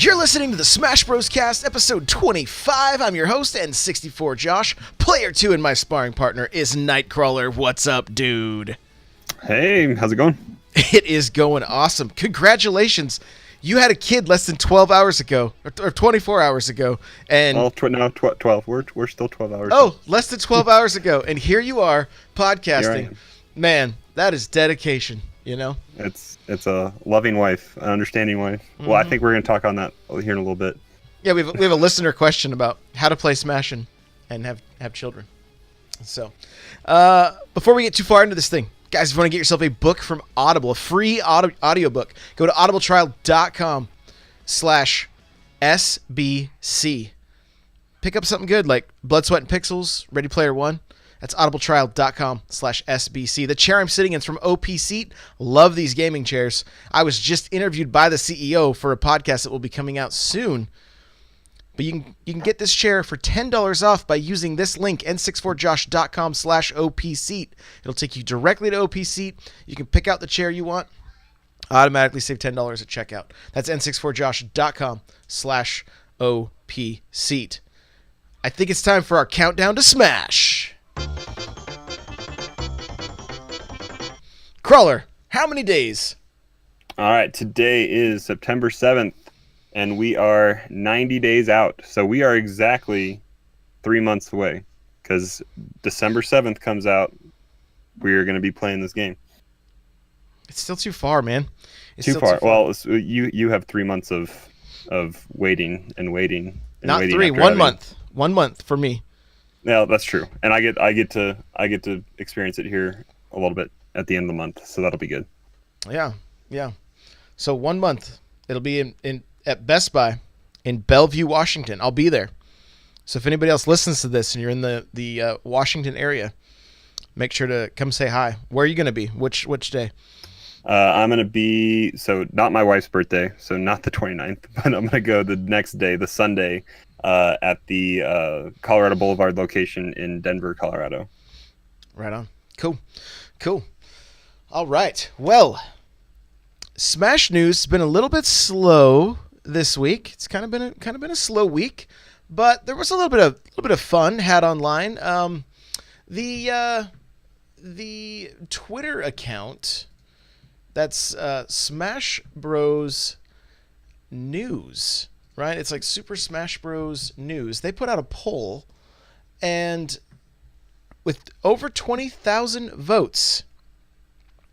You're listening to the Smash Bros. Cast, episode 25. I'm your host, N64 Josh. Player 2 and my sparring partner is Nightcrawler. What's up, dude? Hey, how's it going? It is going awesome. Congratulations. You had a kid less than 12 hours ago, or 24 hours ago. And Well, 12. We're still 12 hours. Oh, less than 12 hours ago. And here you are, podcasting. Here I am. Man, that is dedication, you know? It's a loving wife, an understanding wife. Well, I think we're going to talk on that here in a little bit. Yeah, we have a listener question about how to play Smash and have children. So, before we get too far into this thing, guys, if you want to get yourself a book from Audible, a free audiobook, go to audibletrial.com/SBC. Pick up something good like Blood, Sweat, and Pixels, Ready Player One. That's audibletrial.com/SBC. The chair I'm sitting in is from OP Seat. Love these gaming chairs. I was just interviewed by the CEO for a podcast that will be coming out soon. But you can get this chair for $10 off by using this link, n64josh.com/OPSeat. It'll take you directly to OP Seat. You can pick out the chair you want. Automatically save $10 at checkout. That's n64josh.com/OPSeat. I think it's time for our countdown to Smash. Crawler, how many days? All right, today is September 7th, and we are 90 days out. So we are exactly 3 months away, because December 7th comes out. We are going to be playing this game. It's still too far, man. It's Too still far. Well, you have 3 months of waiting and waiting. And Not waiting 3, after 1 having- month. 1 month for me. Yeah, that's true. And I get to experience it here a little bit at the end of the month, so that'll be good. Yeah. So 1 month. It'll be in at Best Buy in Bellevue, Washington. I'll be there. So if anybody else listens to this and you're in the Washington area, make sure to come say hi. Where are you going to be? Which day? I'm going to be, so not my wife's birthday, so not the 29th, but I'm going to go the next day, the Sunday, at the Colorado Boulevard location in Denver, Colorado. Right on. Cool. All right. Well, Smash news has been a little bit slow this week. It's kind of been a slow week, but there was a little bit of fun had online. The Twitter account that's Smash Bros News, right? It's like Super Smash Bros News. They put out a poll, and with over 20,000 votes.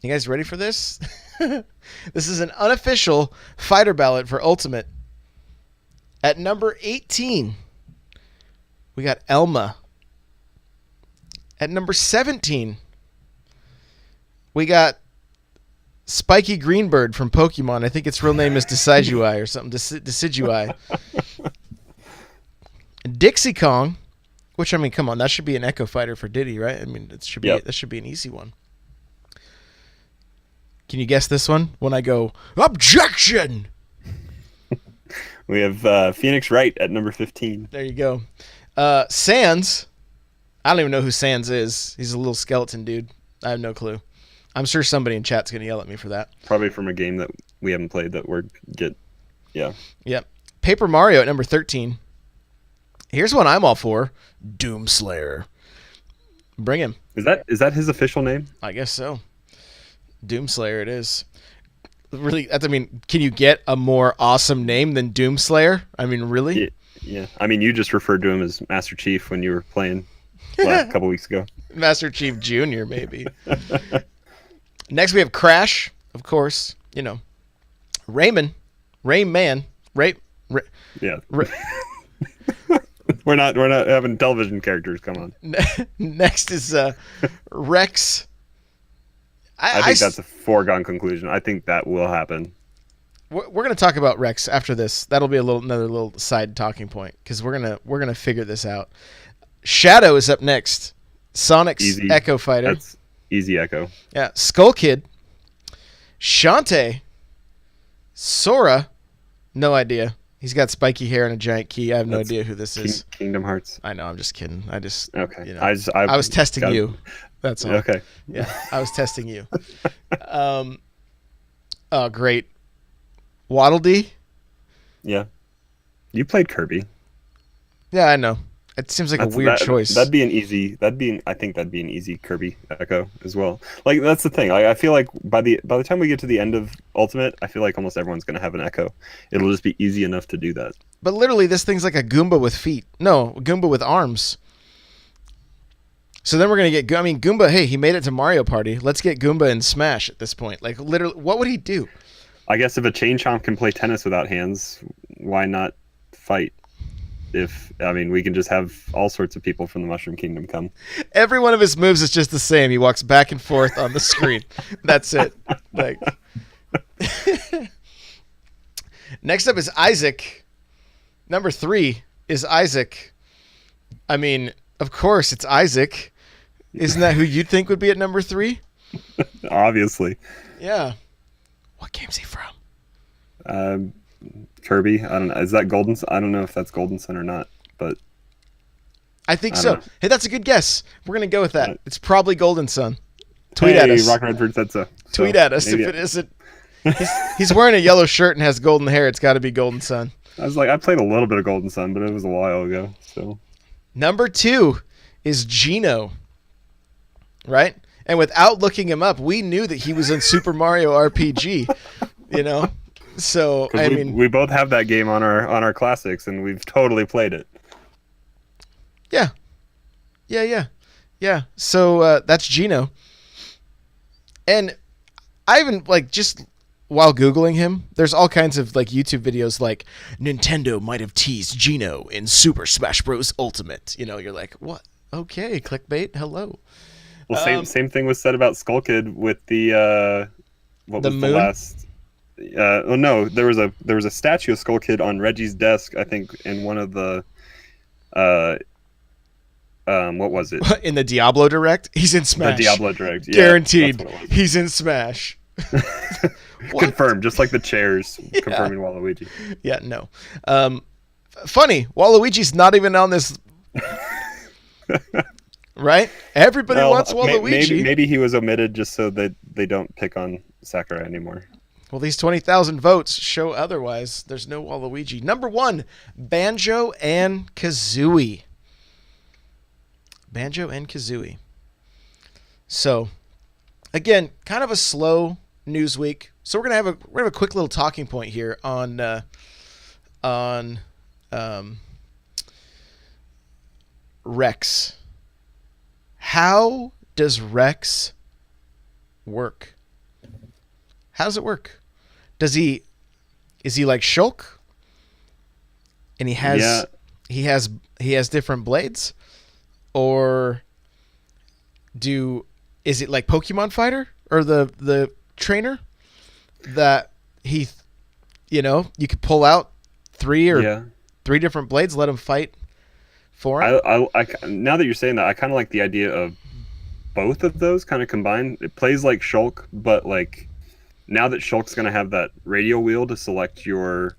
You guys ready for this? This is an unofficial fighter ballot for Ultimate. At number 18, we got Elma. At number 17, we got Spiky Greenbird from Pokemon. I think its real name is Decidueye or something. Decidueye. Dixie Kong, which, I mean, come on, that should be an Echo Fighter for Diddy, right? I mean, that should be an easy one. Can you guess this one? When I go, objection! We have Phoenix Wright at number 15. There you go. Sans. I don't even know who Sans is. He's a little skeleton dude. I have no clue. I'm sure somebody in chat's going to yell at me for that. Probably from a game that we haven't played that yeah. Yep. Paper Mario at number 13. Here's one I'm all for. Doomslayer. Bring him. Is that his official name? I guess so. Doomslayer it is. Really, I mean, can you get a more awesome name than Doomslayer? I mean, really? Yeah. I mean, you just referred to him as Master Chief when you were playing a couple weeks ago. Master Chief Jr., maybe. Next, we have Crash, of course. You know, Rayman. Yeah. We're not having television characters come on. Next is Rex. I think that's a foregone conclusion. I think that will happen. We're going to talk about Rex after this. That'll be another little side talking point because we're gonna figure this out. Shadow is up next. Sonic's Easy. Echo Fighter. That's easy Echo. Yeah. Skull Kid. Shantae. Sora. No idea. He's got spiky hair and a giant key. I have no idea who this is. Kingdom Hearts. I know. I'm just kidding. Okay. You know, I was testing you. That's all. Okay. Yeah, I was testing you. Oh, great. Waddle Dee? Yeah. You played Kirby. Yeah, I know. It seems like a weird choice. That'd be an easy. I think that'd be an easy Kirby Echo as well. Like that's the thing. I feel like by the time we get to the end of Ultimate, I feel like almost everyone's gonna have an Echo. It'll just be easy enough to do that. But literally, this thing's like a Goomba with feet. No, a Goomba with arms. So then we're gonna get. I mean, Goomba. Hey, he made it to Mario Party. Let's get Goomba in Smash at this point. Like literally, what would he do? I guess if a Chain Chomp can play tennis without hands, why not fight? We can just have all sorts of people from the Mushroom Kingdom come. Every one of his moves is just the same. He walks back and forth on the screen. That's it. Like. Next up is Isaac. Number 3 is Isaac. I mean, of course it's Isaac. Isn't that who you'd think would be at number 3? Obviously. Yeah. What game's he from? Kirby. I don't know. Is that Golden? I don't know if that's Golden Sun or not, but I think so. Hey, that's a good guess. We're gonna go with that. It's probably Golden Sun. Tweet at us. Rock Redford said so. Tweet at us if it isn't. He's wearing a yellow shirt and has golden hair. It's got to be Golden Sun. I was like, I played a little bit of Golden Sun, but it was a while ago. So number 2 is Geno. Right? And without looking him up, we knew that he was in Super Mario RPG. You know. So we both have that game on our classics, and we've totally played it. Yeah. So that's Geno. And I even just while Googling him, there's all kinds of YouTube videos like Nintendo might have teased Geno in Super Smash Bros. Ultimate. You know, you're like, what? Okay, clickbait. Hello. Well, same thing was said about Skull Kid with the what was the last. No, there was a statue of Skull Kid on Reggie's desk, I think, in one of the what was it? In the Diablo Direct? He's in Smash. The Diablo Direct. Yeah, guaranteed. He's in Smash. Confirmed, just like the chairs confirming Waluigi. Yeah, no. Funny, Waluigi's not even on this. Right? Everybody wants Waluigi. Maybe he was omitted just so that they don't pick on Sakurai anymore. Well, these 20,000 votes show otherwise. There's no Waluigi. Number 1, Banjo and Kazooie. Banjo and Kazooie. So, again, kind of a slow news week. So we're gonna have a quick little talking point here on Rex. How does Rex work? How does it work? Is he like Shulk? And he has different blades? Or is it like Pokemon Fighter or the trainer that you could pull out three different blades, let him fight for him? I now that you're saying that, I kind of like the idea of both of those kind of combined. It plays like Shulk, but like now that Shulk's going to have that radio wheel to select your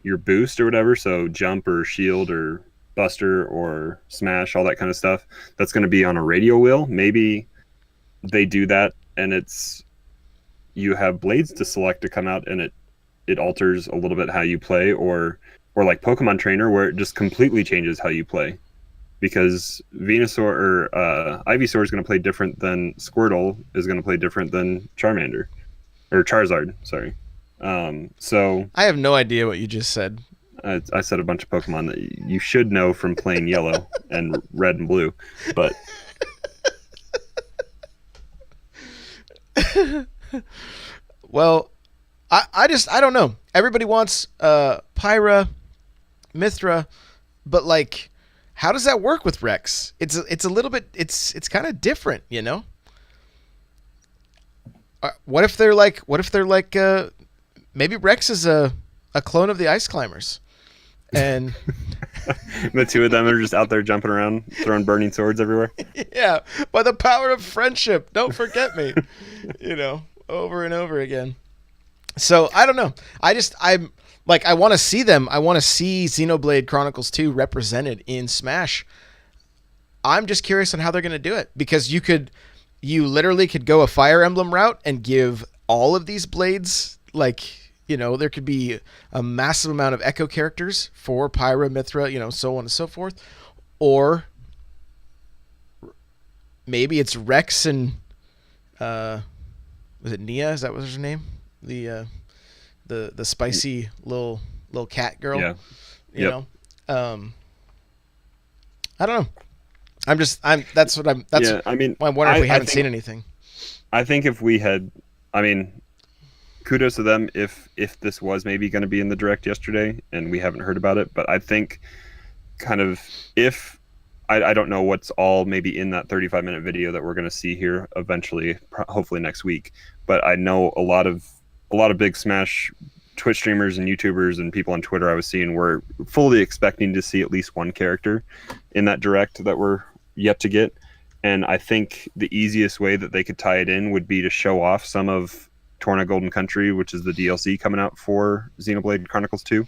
boost or whatever, so jump or shield or Buster or Smash, all that kind of stuff, that's going to be on a radio wheel. Maybe they do that and you have blades to select to come out, and it alters a little bit how you play, or like Pokemon Trainer, where it just completely changes how you play, because Venusaur or Ivysaur is going to play different than Squirtle is going to play different than Charmander or Charizard. Sorry. So I have no idea what you just said. I said a bunch of Pokemon that you should know from playing Yellow and Red and Blue, but well, I don't know. Everybody wants Pyra, Mythra, but like, how does that work with Rex? It's a little bit. It's kind of different, you know. What if they're like? Maybe Rex is a clone of the Ice Climbers, and the two of them are just out there jumping around, throwing burning swords everywhere. Yeah, by the power of friendship. Don't forget me. Over and over again. So I don't know. I'm like, I want to see them. I want to see Xenoblade Chronicles 2 represented in Smash. I'm just curious on how they're going to do it, because you literally could go a Fire Emblem route and give all of these blades like there could be a massive amount of Echo characters for Pyra, Mithra, so on and so forth. Or maybe it's Rex and was it Nia? Is that what her name? The spicy little cat girl. Yeah. You know. I don't know. That's why I'm wondering if we haven't seen anything. I think if we had, kudos to them if this was maybe going to be in the direct yesterday and we haven't heard about it. But I think kind of if I don't know what's all maybe in that 35-minute video that we're going to see here eventually, hopefully next week. But I know a lot of big Smash Twitch streamers and YouTubers and people on Twitter I was seeing were fully expecting to see at least one character in that direct that we're yet to get. And I think the easiest way that they could tie it in would be to show off some of Torna Golden Country, which is the DLC coming out for Xenoblade Chronicles 2.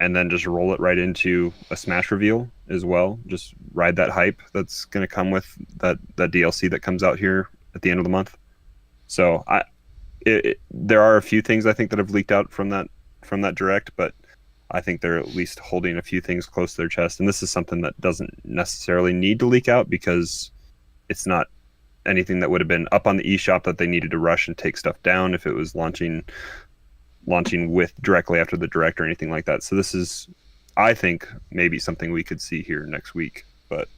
And then just roll it right into a Smash reveal as well. Just ride that hype that's going to come with that DLC that comes out here at the end of the month. So there are a few things I think that have leaked out from that direct, but I think they're at least holding a few things close to their chest. And this is something that doesn't necessarily need to leak out because it's not anything that would have been up on the eShop that they needed to rush and take stuff down if it was launching with directly after the direct or anything like that. So this is, I think, maybe something we could see here next week, but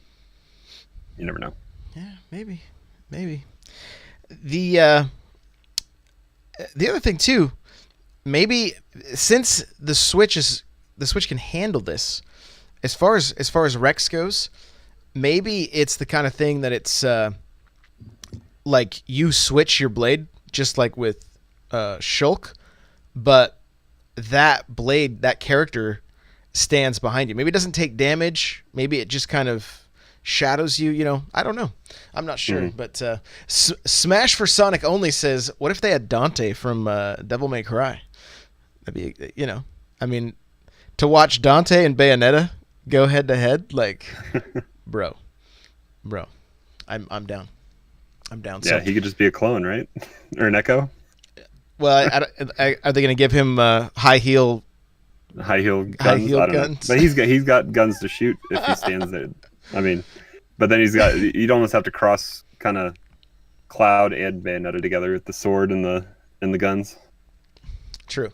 you never know. Yeah, maybe. The other thing too, maybe since the Switch can handle this, as far as Rex goes, maybe it's the kind of thing that it's like you switch your blade just like with Shulk, but that blade, that character stands behind you. Maybe it doesn't take damage. Maybe it just kind of shadows you. I don't know. I'm not sure. But Smash for Sonic only says, what if they had Dante from Devil May Cry? That'd be, to watch Dante and Bayonetta go head to head, like, bro, I'm down. Yeah, so, he could just be a clone, right? Or an Echo. Well, are they going to give him high heel guns? I don't know. But he's got guns to shoot if he stands there. But then you'd almost have to cross kind of Cloud and Bayonetta together with the sword and the guns. True.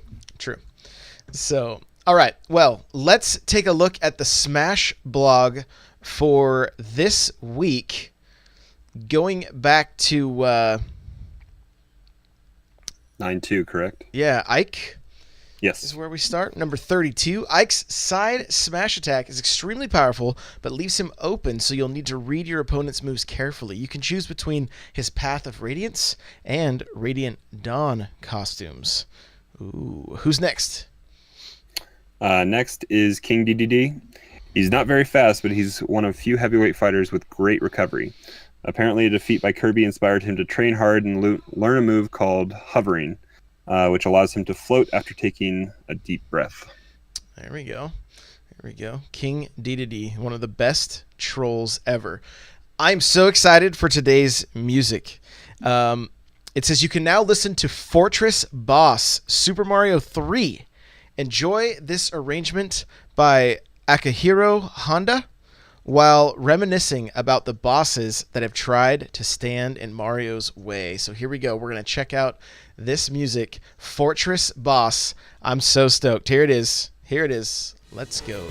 So, all right. Well, let's take a look at the Smash blog for this week. Going back to 9-2, correct? Yeah, Ike. Yes. This is where we start. Number 32. Ike's side smash attack is extremely powerful, but leaves him open, so you'll need to read your opponent's moves carefully. You can choose between his Path of Radiance and Radiant Dawn costumes. Ooh. Who's next? Next is King DDD. He's not very fast, but he's one of few heavyweight fighters with great recovery. Apparently, a defeat by Kirby inspired him to train hard and learn a move called Hovering, which allows him to float after taking a deep breath. There we go. King DDD, one of the best trolls ever. I'm so excited for today's music. It says you can now listen to Fortress Boss, Super Mario 3. Enjoy this arrangement by Akihiro Honda while reminiscing about the bosses that have tried to stand in Mario's way. So here we go. We're going to check out this music, Fortress Boss. I'm so stoked. Here it is. Let's go.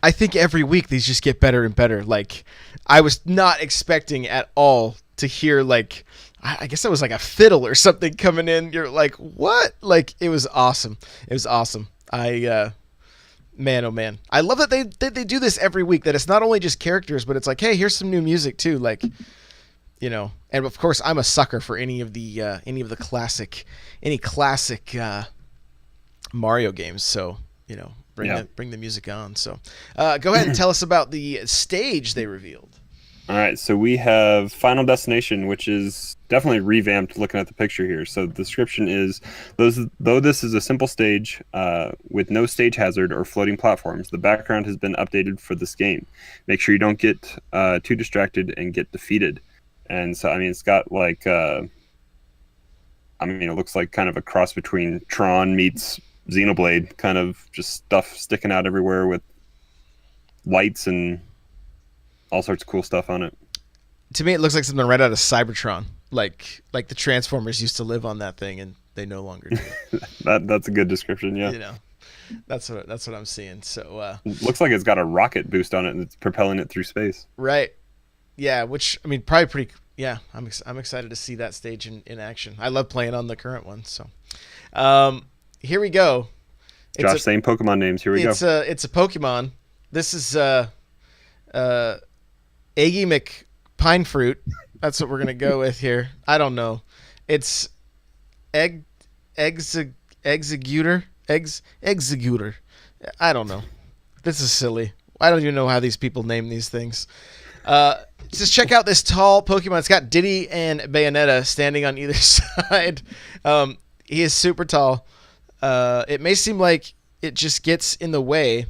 I think every week these just get better and better. Like, I was not expecting at all to hear, like, I guess it was like a fiddle or something coming in. You're like, what? Like, it was awesome. It was awesome. Man, oh man, I love that they do this every week. That it's not only just characters, but it's like, hey, here's some new music too. Like, you know, and of course, I'm a sucker for any classic Mario games. So, you know, bring the music on. So, go ahead and tell us about the stage they revealed. All right, so we have Final Destination, which is definitely revamped looking at the picture here. So the description is, though this is a simple stage with no stage hazard or floating platforms, the background has been updated for this game. Make sure you don't get too distracted and get defeated. And so, I mean, it's got like, it looks like kind of a cross between Tron meets Xenoblade, kind of just stuff sticking out everywhere with lights and all sorts of cool stuff on it. To me, it looks like something right out of Cybertron. Like the Transformers used to live on that thing, and they no longer do. That's a good description. Yeah, you know, that's what I'm seeing. So looks like it's got a rocket boost on it, and it's propelling it through space. Right. Yeah. Which, I mean, probably pretty. Yeah, I'm excited to see that stage in action. I love playing on the current one. So, here we go. Josh, saying Pokemon names. Here we go. It's a Pokemon. This is Eggy McPinefruit. That's what we're gonna go with here. I don't know. It's Executor. I don't know. This is silly. I don't even know how these people name these things. Just check out this tall Pokemon. It's got Diddy and Bayonetta standing on either side. He is super tall. It may seem like it just gets in the way,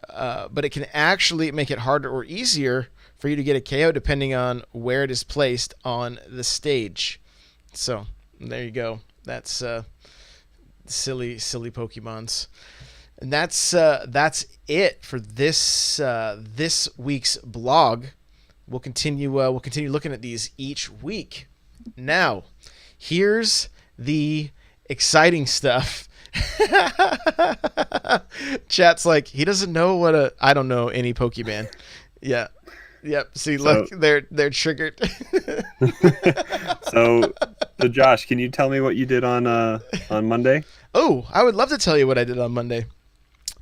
but it can actually make it harder or easier for you to get a KO depending on where it is placed on the stage. So there you go. That's silly Pokemons, and that's it for this week's blog. We'll continue looking at these each week. Now, here's the exciting stuff. Chat's like, he doesn't know I don't know any Pokemon. Yeah. Yep. See, look, they're triggered. So Josh, can you tell me what you did on Monday? Oh, I would love to tell you what I did on Monday.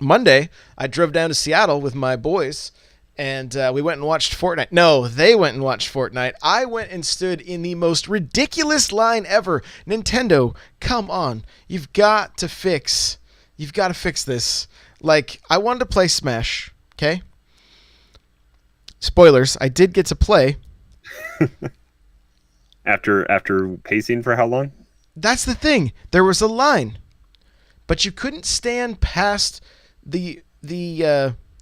Monday, I drove down to Seattle with my boys, and we went and watched Fortnite. No, they went and watched Fortnite. I went and stood in the most ridiculous line ever. Nintendo, come on. You've got to fix this. Like, I wanted to play Smash, okay? Spoilers, I did get to play. After pacing for how long? That's the thing. There was a line, but you couldn't stand past the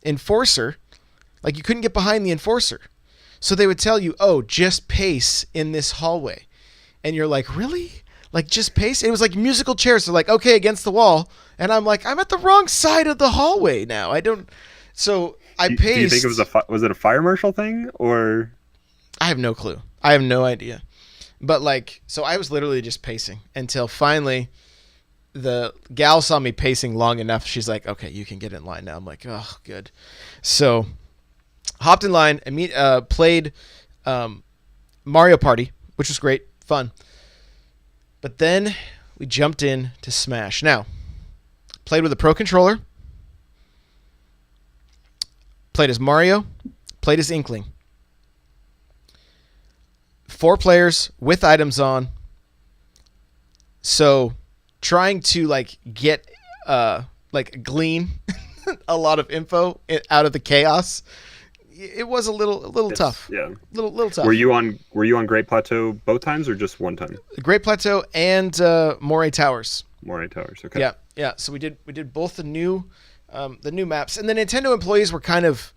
enforcer. Like, you couldn't get behind the enforcer. So they would tell you, oh, just pace in this hallway. And you're like, really? Like, just pace? And it was like musical chairs. They're like, okay, against the wall. And I'm like, I'm at the wrong side of the hallway now. I don't... So I paced... Do you think it was it a fire marshal thing, or... I have no clue. I have no idea. But, like, so I was literally just pacing until finally the gal saw me pacing long enough. She's like, okay, you can get in line now. I'm like, oh, good. So... hopped in line and played Mario Party, which was great, fun. But then we jumped in to Smash. Now, played with a Pro Controller, played as Mario, played as Inkling. 4 players with items on. So, trying to glean a lot of info out of the chaos. It was a little tough. Yeah, little tough. Were you on Great Plateau both times or just one time? Great Plateau and Moray Towers. Moray Towers. Okay. Yeah. So we did both the new maps, and the Nintendo employees were kind of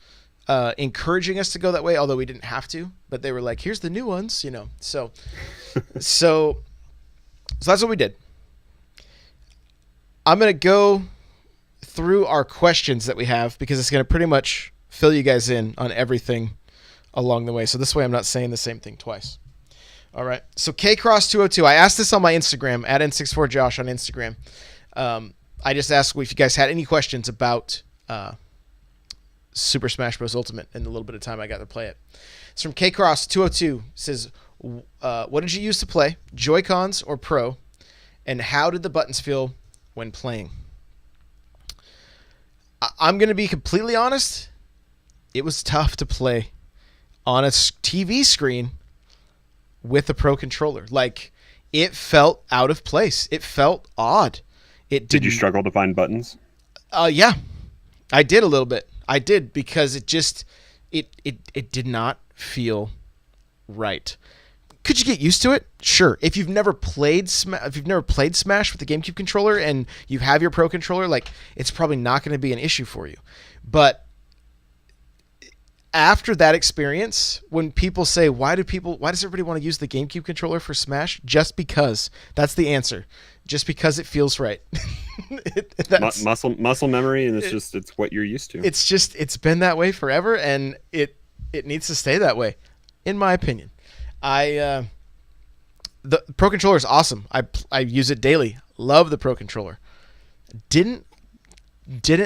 encouraging us to go that way, although we didn't have to. But they were like, "Here's the new ones," you know. So that's what we did. I'm gonna go through our questions that we have because it's gonna pretty much fill you guys in on everything along the way. So this way I'm not saying the same thing twice. All right. So KCross202, I asked this on my Instagram, at N64Josh on Instagram. I just asked if you guys had any questions about Super Smash Bros. Ultimate in the little bit of time I got to play it. It's from K Cross 202. Says, what did you use to play, Joy-Cons or Pro, and how did the buttons feel when playing? I'm going to be completely honest. It was tough to play on a TV screen with a Pro controller. Like, it felt out of place. It felt odd. Did you struggle to find buttons? Yeah, I did a little bit. I did, because it did not feel right. Could you get used to it? Sure. If you've never played Smash with the GameCube controller and you have your Pro controller, like, it's probably not going to be an issue for you. But after that experience, when people say, why does everybody want to use the GameCube controller for Smash? Just because. That's the answer. Just because it feels right. Muscle memory, and it's what you're used to. It's been that way forever, and it needs to stay that way, in my opinion. The Pro controller is awesome. I use it daily. Love the Pro controller. Didn't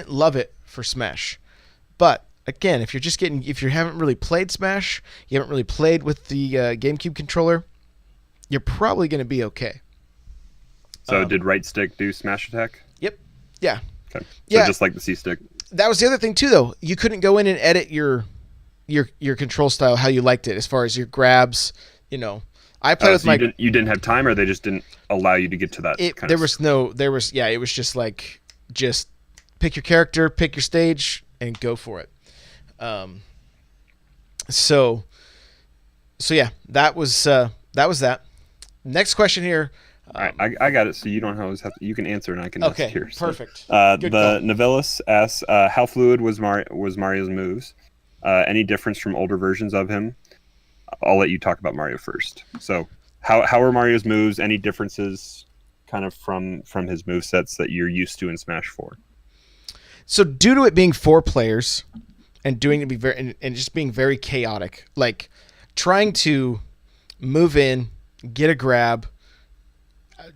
love it for Smash, but again, if you haven't really played Smash, you haven't really played with the GameCube controller, you're probably going to be okay. So did right stick do smash attack? Yep. Yeah. Okay. So just like the C stick. That was the other thing too, though. You couldn't go in and edit your control style how you liked it, as far as your grabs. I played with You didn't have time, or they just didn't allow you to get to that. It was just like, just pick your character, pick your stage, and go for it. So yeah, that was that. Next question here. All right, I got it. So you don't always have to. You can answer, and I can ask here. Perfect. The Novellus asks, how fluid was Mario's moves? Any difference from older versions of him? I'll let you talk about Mario first. So, how are Mario's moves? Any differences, kind of from his move sets that you're used to in Smash 4? So, due to it being 4 players, and just being very chaotic, like trying to move in, get a grab,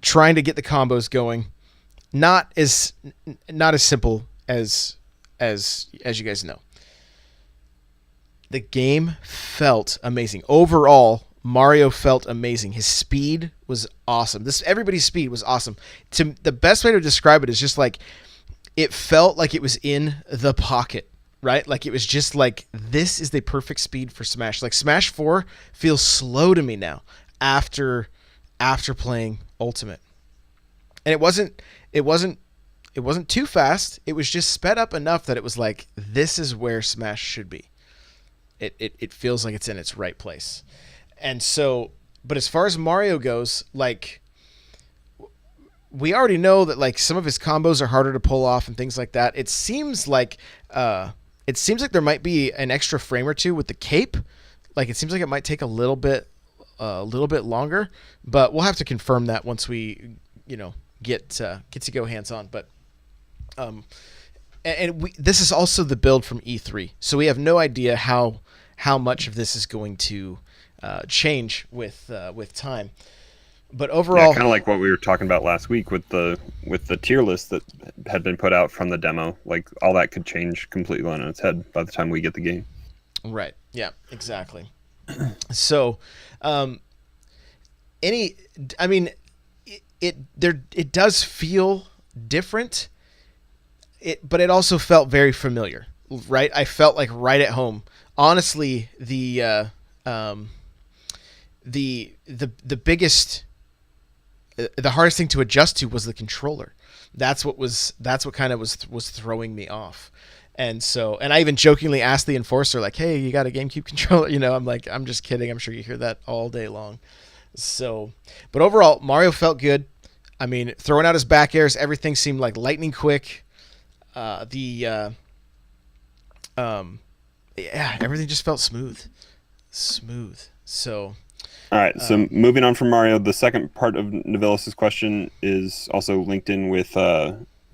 trying to get the combos going, not as simple as you guys know. The game felt amazing. Overall, Mario felt amazing. His speed was awesome. Everybody's speed was awesome. The best way to describe it is just like, it felt like it was in the pocket, right? Like, it was just like, this is the perfect speed for Smash. Like, Smash 4 feels slow to me now after playing Ultimate. And it wasn't too fast. It was just sped up enough that it was like, this is where Smash should be. It feels like it's in its right place. And so, but as far as Mario goes, like, we already know that, like, some of his combos are harder to pull off and things like that. It seems like there might be an extra frame or two with the cape. Like, it seems like it might take a little bit longer, but we'll have to confirm that once we, get to go hands on. But this is also the build from E3, so we have no idea how much of this is going to change with time. But overall, kind of like what we were talking about last week with the tier list that had been put out from the demo. Like, all that could change completely on its head by the time we get the game. Right. Yeah. Exactly. So, it does feel different. But it also felt very familiar, right? I felt like right at home. Honestly, the biggest, the hardest thing to adjust to was the controller. That's what kind of was throwing me off. And so, and I even jokingly asked the enforcer, like, "Hey, you got a GameCube controller?" I'm like, I'm just kidding. I'm sure you hear that all day long. So, but overall, Mario felt good. I mean, throwing out his back airs, everything seemed like lightning quick. Everything just felt smooth. So, all right. So moving on from Mario, the second part of Novellis' question is also linked in with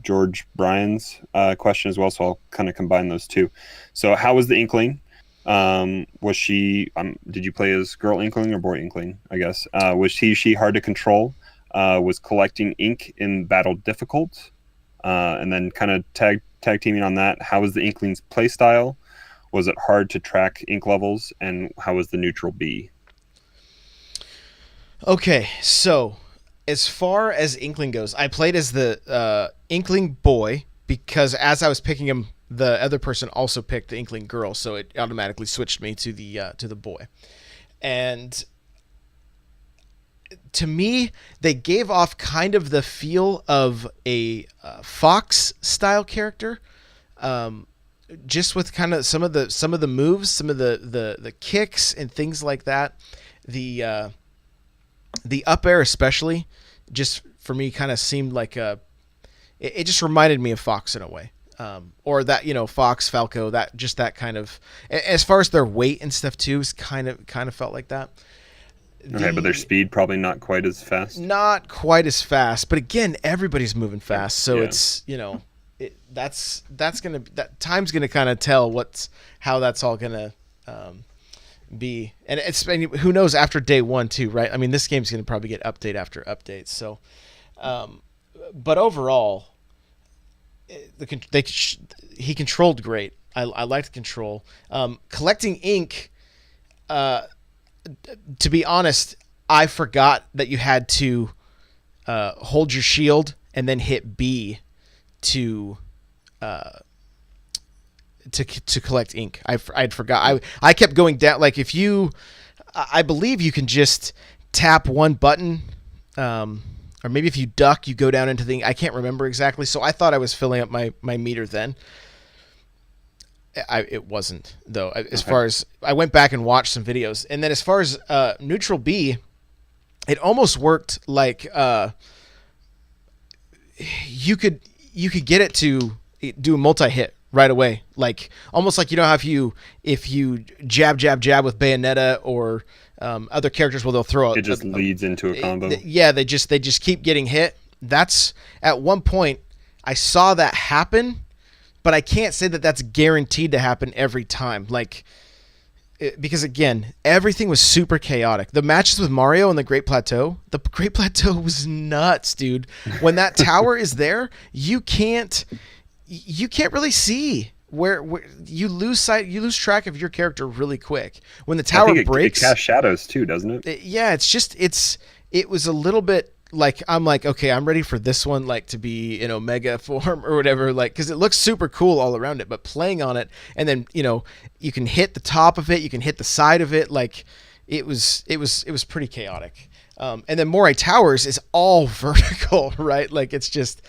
George Bryan's question as well. So I'll kind of combine those two. So, how was the Inkling? Was she? Did you play as girl Inkling or boy Inkling? I guess. Was she hard to control? Was collecting ink in battle difficult? And then kind of tag teaming on that. How was the Inkling's play style? Was it hard to track ink levels, and how was the neutral B? Okay, so as far as Inkling goes, I played as the Inkling boy because as I was picking him, the other person also picked the Inkling girl, so it automatically switched me to the boy. And to me, they gave off kind of the feel of a Fox style character, just with kind of some of the moves, some of the kicks and things like that. The up air especially, just for me, kind of seemed like it just reminded me of Fox in a way, or that Fox Falco, that kind of, as far as their weight and stuff too, is kind of felt like that. Okay, but their speed probably not quite as fast. Not quite as fast, but again, everybody's moving fast, so Yeah. it's that time's gonna kind of tell how that's all gonna be, and who knows after day one too, right? I mean, this game's gonna probably get update after update, so but overall, he controlled great. I liked the control. Collecting ink, to be honest, I forgot that you had to hold your shield and then hit B to collect ink. I'd forgot. I kept going down. Like if I believe you can just tap one button, or maybe if you duck, you go down into the ink. I can't remember exactly. So I thought I was filling up my meter then. It wasn't though. As far as I went back and watched some videos, and then as far as neutral B, it almost worked like you could get it to do a multi-hit right away, like almost like how if you jab with Bayonetta or other characters, they'll throw it just leads into a combo. They just keep getting hit. That's at one point I saw that happen. But I can't say that that's guaranteed to happen every time. Because again, everything was super chaotic. The matches with Mario and the Great Plateau was nuts, dude. When that tower is there, you can't really see where you lose track of your character really quick. When the tower breaks, it casts shadows too, doesn't it? Yeah, it was a little bit. Like I'm like, okay, I'm ready for this one, like to be in Omega form or whatever, like because it looks super cool all around it. But playing on it, and then you can hit the top of it, you can hit the side of it, like it was pretty chaotic. And then Moray Towers is all vertical, right? Like it's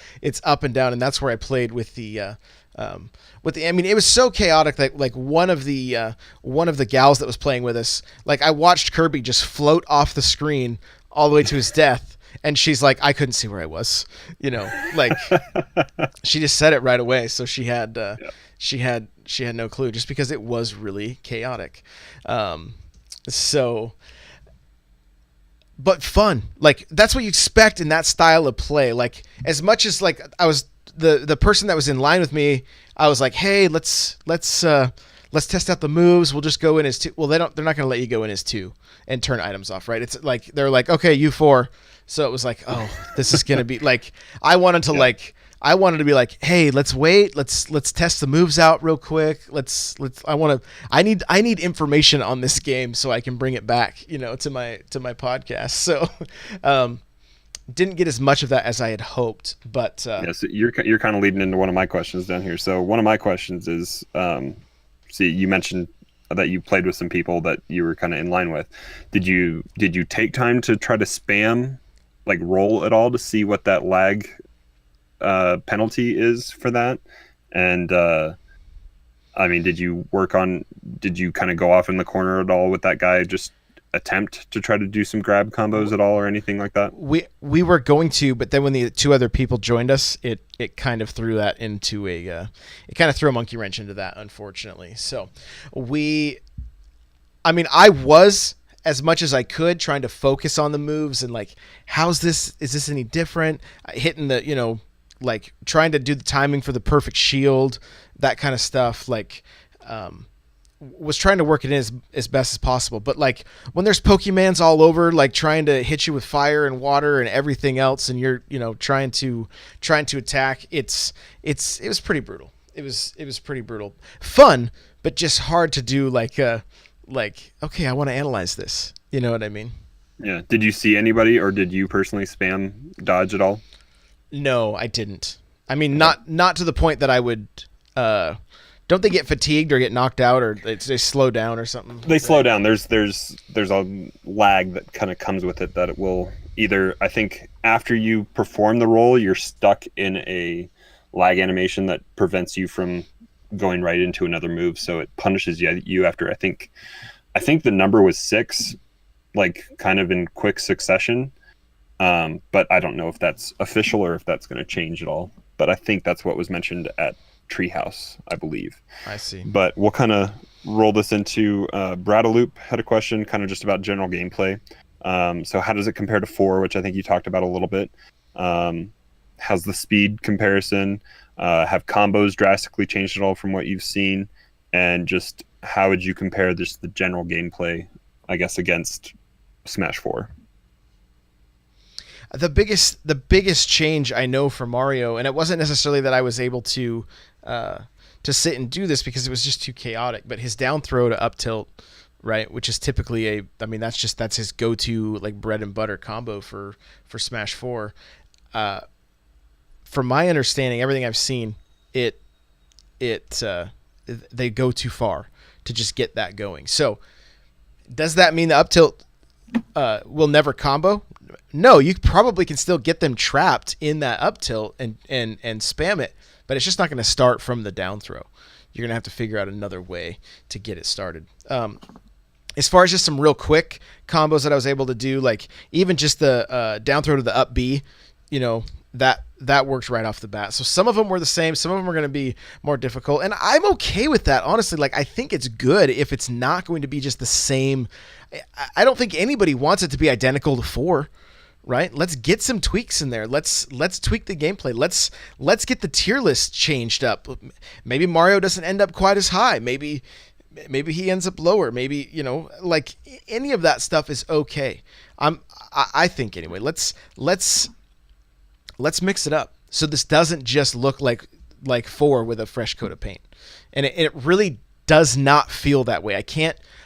up and down, and that's where I played with the. I mean, it was so chaotic that like one of the gals that was playing with us, like I watched Kirby just float off the screen all the way to his death. And she's like, I couldn't see where I was, like she just said it right away. So she had no clue, just because it was really chaotic. But fun, like that's what you expect in that style of play. Like as much as like I was the person that was in line with me, I was like, hey, let's test out the moves. We'll just go in as 2. Well, they're not going to let you go in as 2 and turn items off, right? It's like they're like, okay, you 4. So it was like, oh, this is gonna be like I wanted to be like, hey, let's wait, let's test the moves out real quick. I need information on this game so I can bring it back, to my podcast. So didn't get as much of that as I had hoped, but so you're kind of leading into one of my questions down here. So one of my questions is, see, you mentioned that you played with some people that you were kind of in line with. Did you take time to try to spam, like roll at all to see what that lag penalty is for that? And I mean, did you kind of go off in the corner at all with that guy, just attempt to try to do some grab combos at all or anything like that? We were going to, but then when the 2 other people joined us, it kind of threw that into it kind of threw a monkey wrench into that, unfortunately. So I was, as much as I could, trying to focus on the moves and like, is this any different? Hitting the, like trying to do the timing for the perfect shield, that kind of stuff. Like, was trying to work it in as best as possible. But like when there's Pokemons all over, like trying to hit you with fire and water and everything else, and you're, trying to attack, it was pretty brutal. it was pretty brutal. Fun, but just hard to do. Like okay, I want to analyze this. You know what I mean? Yeah. Did you see anybody, or did you personally spam dodge at all? No, I didn't. I mean, Okay. not to the point that I would. Don't they get fatigued or get knocked out or they slow down or something? They slow Right. down. There's a lag that kind of comes with it, that it will either, I think after you perform the roll, you're stuck in a lag animation that prevents you from going right into another move, so it punishes you after, I think the number was 6, like kind of in quick succession. But I don't know if that's official or if that's going to change at all. But I think that's what was mentioned at Treehouse, I believe. I see. But we'll kind of roll this into Bradaloop had a question kind of just about general gameplay. So how does it compare to 4, which I think you talked about a little bit? How's the speed comparison? Have combos drastically changed at all from what you've seen? And just how would you compare just the general gameplay, I guess, against Smash 4? The biggest change I know for Mario, and it wasn't necessarily that I was able to sit and do this because it was just too chaotic, but his down throw to up tilt, right, which is typically I mean that's his go-to like bread and butter combo for Smash 4. From my understanding, everything I've seen, it it they go too far to just get that going. So does that mean the up tilt will never combo? No, you probably can still get them trapped in that up tilt and spam it, but it's just not going to start from the down throw. You're going to have to figure out another way to get it started. As far as just some real quick combos that I was able to do, like even just the down throw to the up B, you know, that worked right off the bat. So some of them were the same, some of them are going to be more difficult, and I'm okay with that, honestly. Like I think it's good if it's not going to be just the same. I don't think anybody wants it to be identical to 4, right? Let's get some tweaks in there. Let's tweak the gameplay. Let's get the tier list changed up. Maybe Mario doesn't end up quite as high. Maybe he ends up lower. Maybe, you know, like any of that stuff is okay. I think anyway. Let's mix it up so this doesn't just look like 4 with a fresh coat of paint, and it really does not feel that way.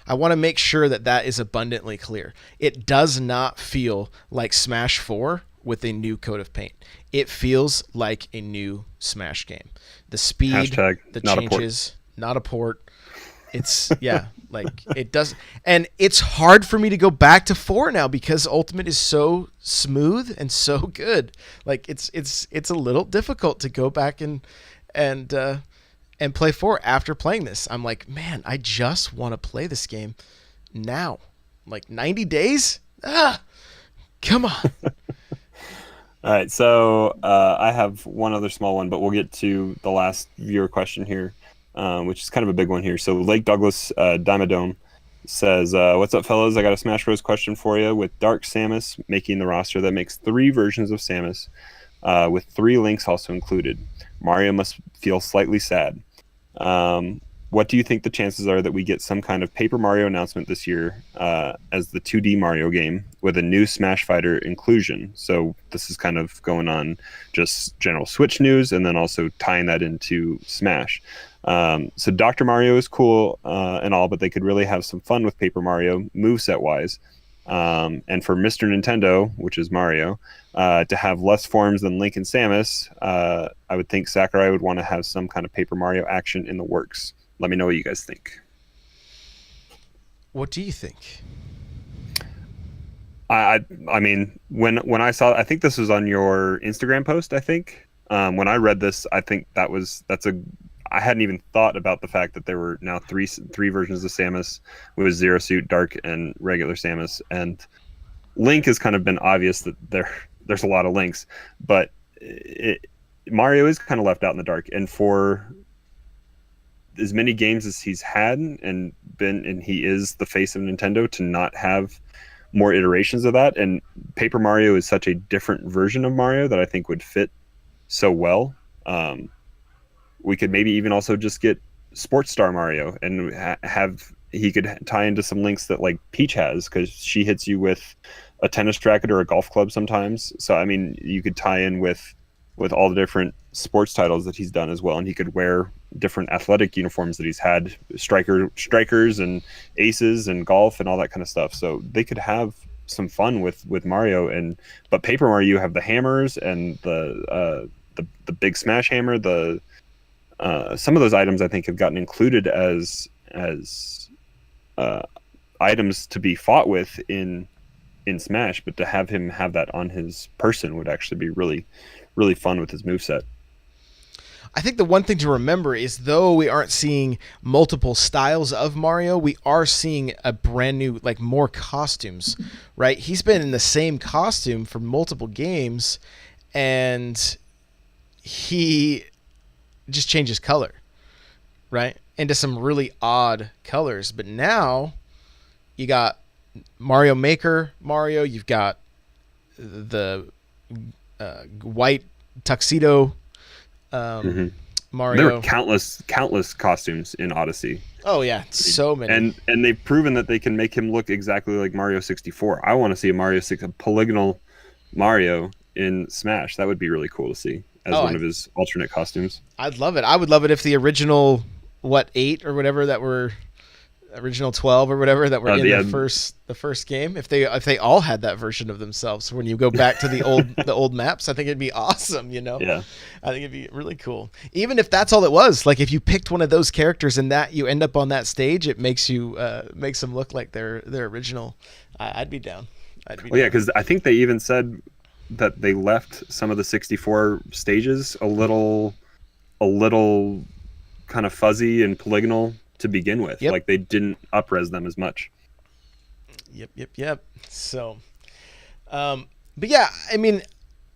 I want to make sure that is abundantly clear. It does not feel like Smash 4 with a new coat of paint. It feels like a new Smash game. The speed, Hashtag the not a port. changes, not a port. It's like it does, and it's hard for me to go back to 4 now because Ultimate is so smooth and so good. Like it's a little difficult to go back and play 4 after playing this. I'm like, man, I just want to play this game now. Like 90 days? Come on. All right, so I have one other small one, but we'll get to the last viewer question here, which is kind of a big one here. So Lake Douglas Dimedome says, what's up, fellas? I got a Smash Bros. Question for you. With Dark Samus making the roster, that makes 3 versions of Samus, with 3 links also included. Mario must feel slightly sad. What do you think the chances are that we get some kind of Paper Mario announcement this year as the 2D Mario game with a new Smash Fighter inclusion? So this is kind of going on just general Switch news and then also tying that into Smash. So Dr. Mario is cool and all, but they could really have some fun with Paper Mario moveset wise. And for Mr. Nintendo, which is Mario, to have less forms than Link and Samus, I would think Sakurai would want to have some kind of Paper Mario action in the works. Let me know what you guys think. What do you think? I mean, when I saw, I think this was on your Instagram post. I think when I read this, I think I hadn't even thought about the fact that there were now three versions of Samus, with Zero Suit, Dark, and regular Samus. And Link has kind of been obvious that there's a lot of links, but Mario is kind of left out in the dark. And for as many games as he's had and he is the face of Nintendo, to not have more iterations of that. And Paper Mario is such a different version of Mario that I think would fit so well. We could maybe even also just get Sports Star Mario and he could tie into some links that like Peach has, because she hits you with a tennis racket or a golf club sometimes. So I mean, you could tie in with with all the different sports titles that he's done as well, and he could wear different athletic uniforms that he's had, strikers and aces and golf and all that kind of stuff. So they could have some fun with Mario. But Paper Mario, you have the hammers and the big smash hammer. Some of those items I think have gotten included as items to be fought with in Smash, but to have him have that on his person would actually be really, really fun with his moveset. I think the one thing to remember is, though we aren't seeing multiple styles of Mario, we are seeing a brand new, like, more costumes, right? He's been in the same costume for multiple games, and he just changes color, right? Into some really odd colors. But now you got Mario Maker Mario, you've got the white tuxedo Mario. There were countless costumes in Odyssey. Oh yeah, so many. And they've proven that they can make him look exactly like Mario 64. I want to see a polygonal Mario in Smash. That would be really cool to see as one of his alternate costumes. I'd love it. I would love it if the original 8 or whatever that were original 12 or whatever that were in the first game, if they all had that version of themselves when you go back to the old maps, I think it'd be awesome, Yeah, I think it'd be really cool. Even if that's all it was, like if you picked one of those characters and that you end up on that stage, it makes them look like their original. I'd be down. Yeah, because I think they even said that they left some of the 64 stages a little kind of fuzzy and polygonal to begin with. Yep. Like they didn't up-res them as much. Yep. So, but yeah, I mean,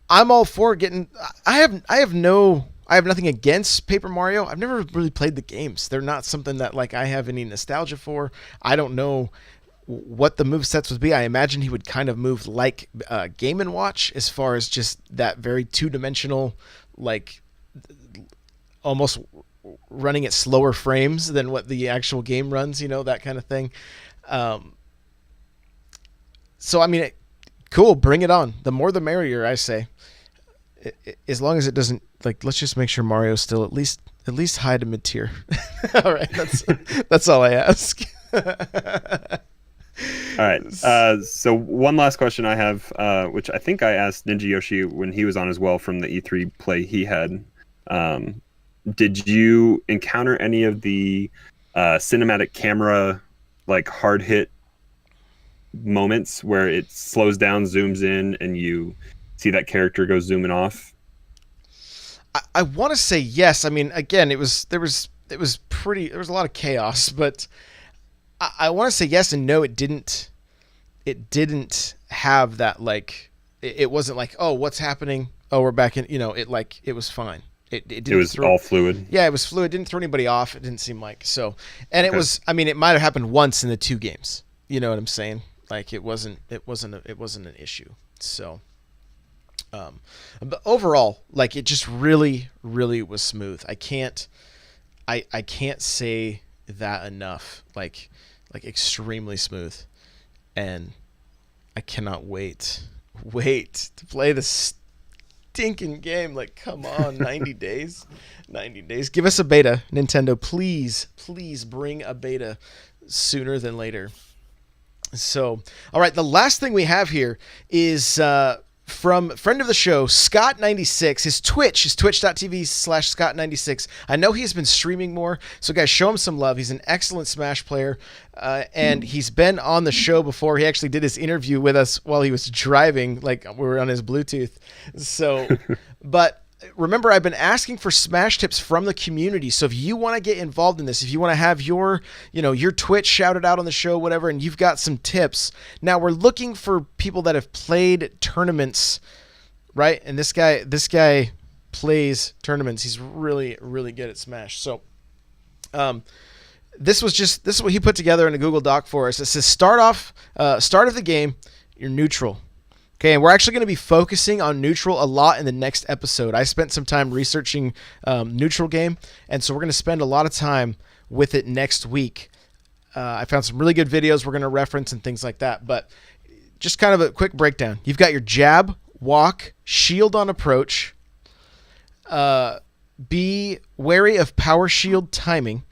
I'm all for getting. I have nothing against Paper Mario. I've never really played the games. They're not something that like I have any nostalgia for. I don't know what the movesets would be. I imagine he would kind of move like Game & Watch, as far as just that very two-dimensional, like almost running at slower frames than what the actual game runs, that kind of thing. So I mean, cool, bring it on. The more the merrier, I say. As long as it doesn't, like, let's just make sure Mario's still at least high to mid tier. All right, that's all I ask. All right. So one last question I have, which I think I asked Ninja Yoshi when he was on as well from the E3 play he had. Did you encounter any of the cinematic camera, like hard hit moments where it slows down, zooms in, and you see that character go zooming off? I want to say yes. I mean, again, there was a lot of chaos, but I want to say yes and no. It didn't have that, like, it wasn't like, oh, what's happening? Oh, we're back in. It was fine. It was all fluid. Yeah, it was fluid. It didn't throw anybody off. It didn't seem like so. And it was. I mean, it might have happened once in the 2 games. You know what I'm saying? Like it wasn't an issue. So, but overall, like it just really, really was smooth. I can't say that enough. Like extremely smooth, and I cannot wait to play this stinking game. Like, come on, 90 days. Give us a beta, Nintendo. Please bring a beta sooner than later. So, all right, the last thing we have here is from friend of the show, Scott96. His Twitch is twitch.tv/Scott96. I know he's been streaming more, so guys, show him some love. He's an excellent Smash player, and he's been on the show before. He actually did his interview with us while he was driving, like we were on his Bluetooth. So, but remember, I've been asking for Smash tips from the community. So if you want to get involved in this, if you want to have your Twitch shouted out on the show, whatever, and you've got some tips. Now we're looking for people that have played tournaments, right? And this guy plays tournaments. He's really, really good at Smash. So, this is what he put together in a Google Doc for us. It says start of the game, you're neutral. Okay, and we're actually going to be focusing on neutral a lot in the next episode. I spent some time researching neutral game, and so we're going to spend a lot of time with it next week. I found some really good videos we're going to reference and things like that, but just kind of a quick breakdown. You've got your jab, walk, shield on approach, Be wary of power shield timing.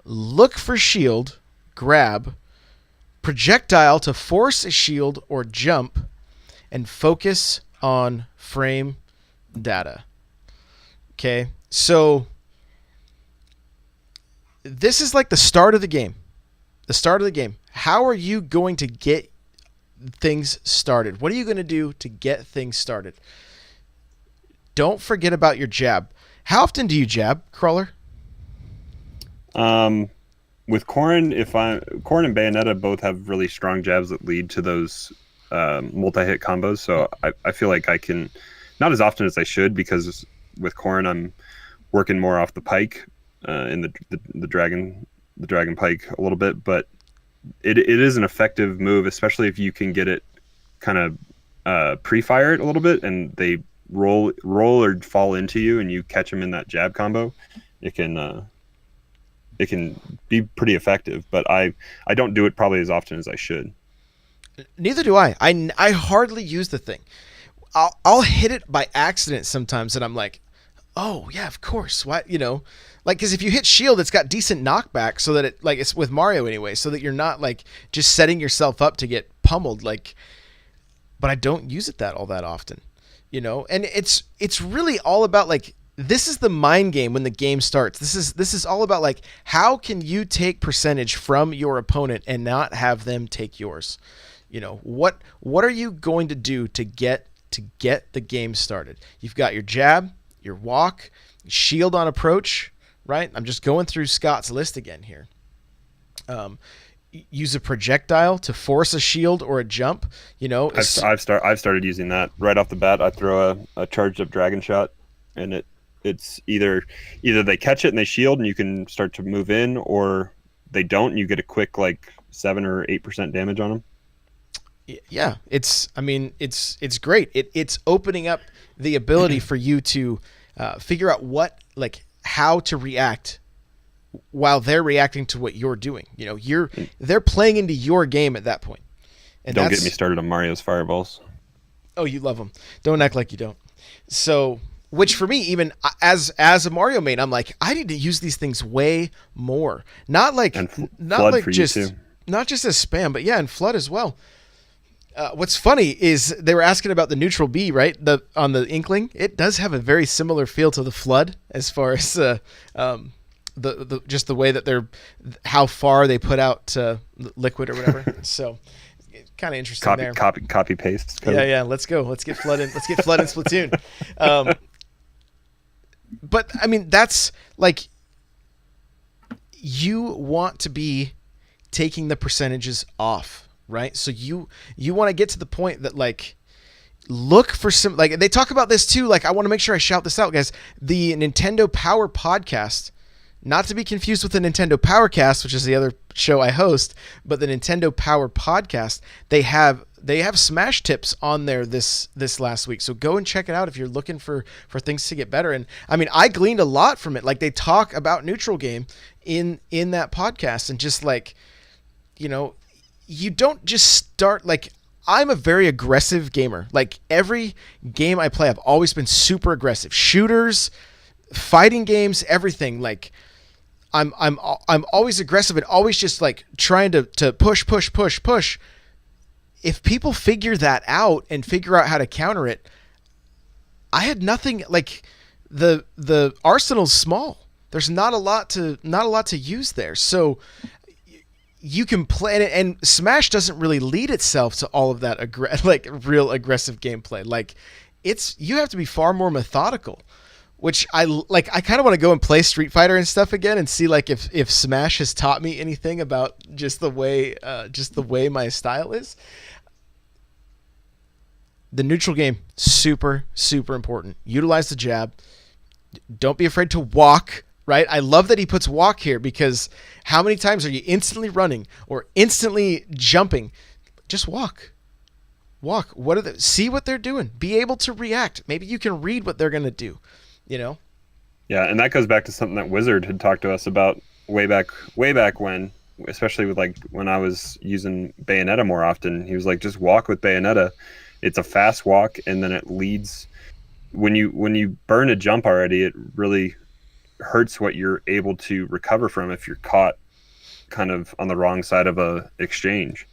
Look for shield, grab, projectile to force a shield or jump, and focus on frame data. Okay, so this is like the start of the game. The start of the game. How are you going to get things started? What are you going to do to get things started? Don't forget about your jab. How often do you jab, Crawler? With Corrin, Corrin and Bayonetta both have really strong jabs that lead to those multi-hit combos. So I feel like I can, not as often as I should, because with Corrin I'm working more off the pike in the dragon pike a little bit, but it is an effective move, especially if you can get it kind of pre-fire it a little bit and they roll or fall into you and you catch them in that jab combo. It can be pretty effective, but I don't do it probably as often as I should. Neither do I. I hardly use the thing. I'll hit it by accident sometimes, and I'm like, oh yeah, of course. Why, like, because if you hit shield, it's got decent knockback, so that it's with Mario anyway, so that you're not like just setting yourself up to get pummeled. Like, but I don't use it all that often, and it's really all about like, this is the mind game when the game starts. This is all about like, how can you take percentage from your opponent and not have them take yours? What are you going to do to get the game started? You've got your jab, your walk, shield on approach, right? I'm just going through Scott's list again here. Use a projectile to force a shield or a jump. I've started using that right off the bat. I throw a charged up dragon shot, and it's either they catch it and they shield and you can start to move in, or they don't and you get a quick like 7 or 8% damage on them. Yeah, it's great. It's opening up the ability for you to figure out how to react while they're reacting to what you're doing. They're playing into your game at that point. And don't get me started on Mario's fireballs. Oh, you love them. Don't act like you don't. So, which for me, even as a Mario main, I'm like, I need to use these things way more. Not like just as spam, but yeah, and Flood as well. What's funny is they were asking about the neutral B, right? On the Inkling, it does have a very similar feel to the Flood as far as just the way that how far they put out liquid or whatever. So kind of interesting there. Copy paste. Yeah. Let's go. Let's get Flood in. Let's get Flood in Splatoon. But I mean, that's like, you want to be taking the percentages off, right? So you want to get to the point that like, look for some, like they talk about this too. Like, I want to make sure I shout this out, guys. The Nintendo Power Podcast, not to be confused with the Nintendo Powercast, which is the other show I host, but the Nintendo Power Podcast, they have Smash tips on there this last week. So go and check it out if you're looking for things to get better. And I mean, I gleaned a lot from it. Like, they talk about neutral game in that podcast, and just like, you don't just start like, I'm a very aggressive gamer. Like, every game I play, I've always been super aggressive. Shooters, fighting games, everything. Like, I'm always aggressive and always just like trying to push. If people figure that out and figure out how to counter it, I had nothing. Like, the arsenal's small. There's not a lot to use there. So you can play it, and Smash doesn't really lead itself to all of that real aggressive gameplay. Like, you have to be far more methodical, which I kind of want to go and play Street Fighter and stuff again and see like if Smash has taught me anything about just the way my style is. The neutral game, super, super important. Utilize the jab. Don't be afraid to walk, right? I love that he puts walk here, because how many times are you instantly running or instantly jumping? Just walk. See what they're doing. Be able to react. Maybe you can read what they're going to do, Yeah, and that goes back to something that Wizard had talked to us about way back when, especially with like when I was using Bayonetta more often. He was like, just walk with Bayonetta. It's a fast walk, and then it leads when you burn a jump already, it really hurts what you're able to recover from if you're caught kind of on the wrong side of a exchange.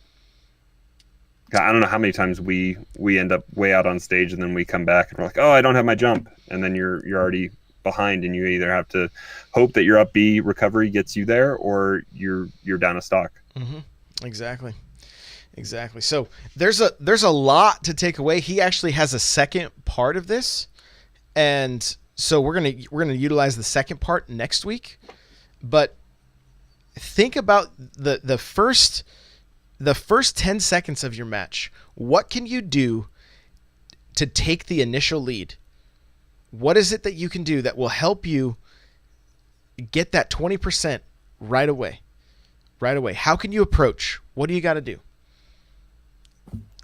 I don't know how many times we end up way out on stage and then we come back and we're like, oh, I don't have my jump, and then you're already behind, and you either have to hope that your up B recovery gets you there, or you're down a stock. Mm-hmm. Exactly. So there's a lot to take away. He actually has a second part of this, and so we're gonna utilize the second part next week. But think about the first 10 seconds of your match. What can you do to take the initial lead? What is it that you can do that will help you get that 20% right away? How can you approach? What do you got to do?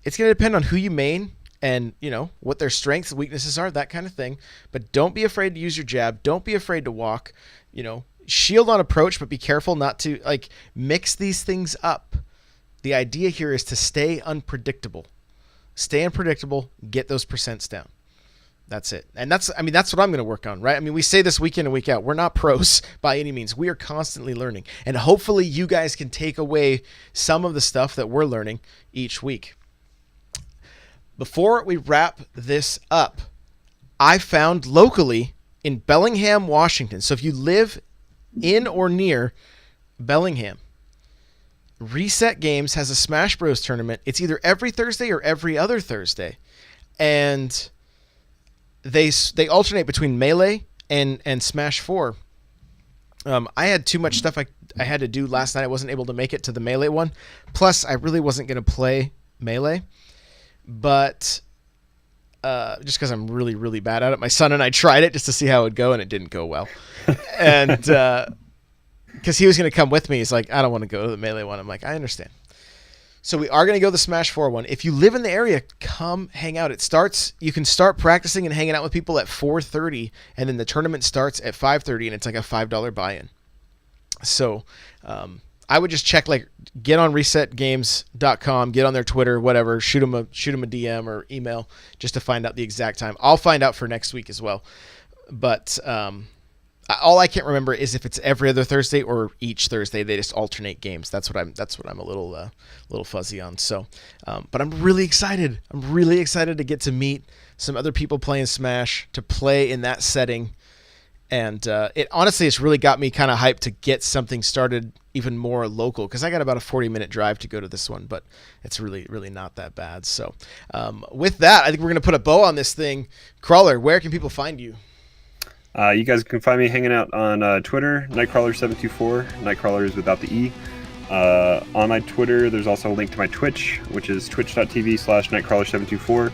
It's going to depend on who you main and, what their strengths, weaknesses are, that kind of thing. But don't be afraid to use your jab. Don't be afraid to walk, shield on approach, but be careful not to mix these things up. The idea here is to stay unpredictable. Get those percents down. That's it. And that's what I'm going to work on, right? I mean, we say this week in and week out. We're not pros by any means. We are constantly learning. And hopefully you guys can take away some of the stuff that we're learning each week. Before we wrap this up, I found locally in Bellingham, Washington. So if you live in or near Bellingham, Reset Games has a Smash Bros tournament. It's either every Thursday or every other Thursday. And they alternate between Melee and Smash 4. I had too much stuff I had to do last night. I wasn't able to make it to the Melee one. Plus, I really wasn't going to play Melee. But just because I'm really, really bad at it. My son and I tried it just to see how it would go, and it didn't go well. And because he was going to come with me. He's like, I don't want to go to the Melee one. I'm like, I understand. So we are going to go to the Smash 4 one. If you live in the area, come hang out. You can start practicing and hanging out with people at 4:30, and then the tournament starts at 5:30, and it's like a $5 buy-in. So I would just check, get on resetgames.com, get on their Twitter, whatever, shoot them a DM or email just to find out the exact time. I'll find out for next week as well. But all I can't remember is if it's every other Thursday or each Thursday. They just alternate games. That's what I'm a little fuzzy on. So, but I'm really excited. I'm really excited to get to meet some other people playing Smash, to play in that setting, and it's really got me kind of hyped to get something started even more local, because I got about a 40-minute drive to go to this one, but it's really, really not that bad. So, with that, I think we're gonna put a bow on this thing. Crawler, where can people find you? You guys can find me hanging out on Twitter, Nightcrawler724. Nightcrawler is without the E. On my Twitter, there's also a link to my Twitch, which is twitch.tv/Nightcrawler724.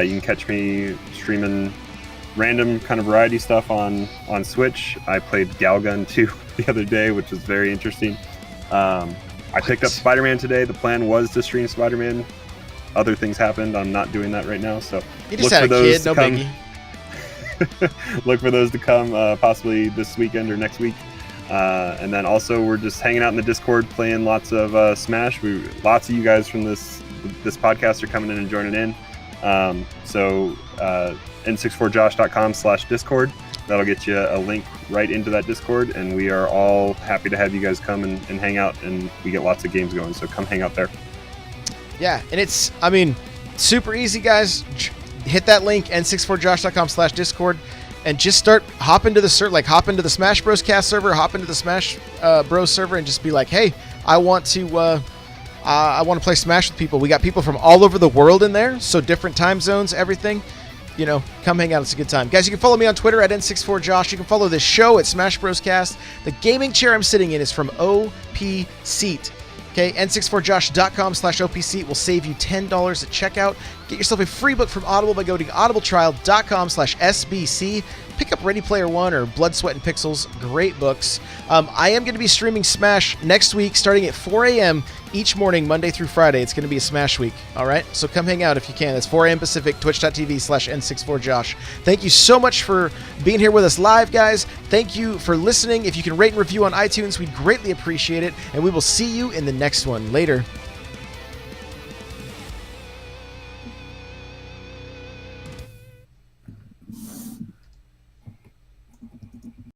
You can catch me streaming random kind of variety stuff on Switch. I played Galgun 2 the other day, which was very interesting. I picked up Spider-Man today. The plan was to stream Spider-Man. Other things happened. I'm not doing that right now. So you just had a kid, no biggie. Look for those to come possibly this weekend or next week. And then also we're just hanging out in the Discord playing lots of Smash. Lots of you guys from this podcast are coming in and joining in. So n64josh.com/Discord. That'll get you a link right into that Discord, and we are all happy to have you guys come and hang out, and we get lots of games going, so come hang out there. Yeah, and it's, super easy, guys. Hit that link, n64josh.com/Discord, and just hop into the Smash Bros cast server, hop into the Smash Bros server, and just be like, hey, I want to play Smash with people. We got people from all over the world in there, so different time zones, everything. Come hang out. It's a good time. Guys, you can follow me on Twitter at N64Josh. You can follow this show at Smash Bros Cast. The gaming chair I'm sitting in is from OP Seat. Okay, n64josh.com/OP Seat will save you $10 at checkout. Get yourself a free book from Audible by going to audibletrial.com/SBC. Pick up Ready Player One or Blood, Sweat, and Pixels. Great books. I am going to be streaming Smash next week starting at 4 a.m. each morning, Monday through Friday. It's going to be a Smash week, all right? So come hang out if you can. That's 4 a.m. Pacific, twitch.tv/N64Josh. Thank you so much for being here with us live, guys. Thank you for listening. If you can rate and review on iTunes, we'd greatly appreciate it, and we will see you in the next one. Later.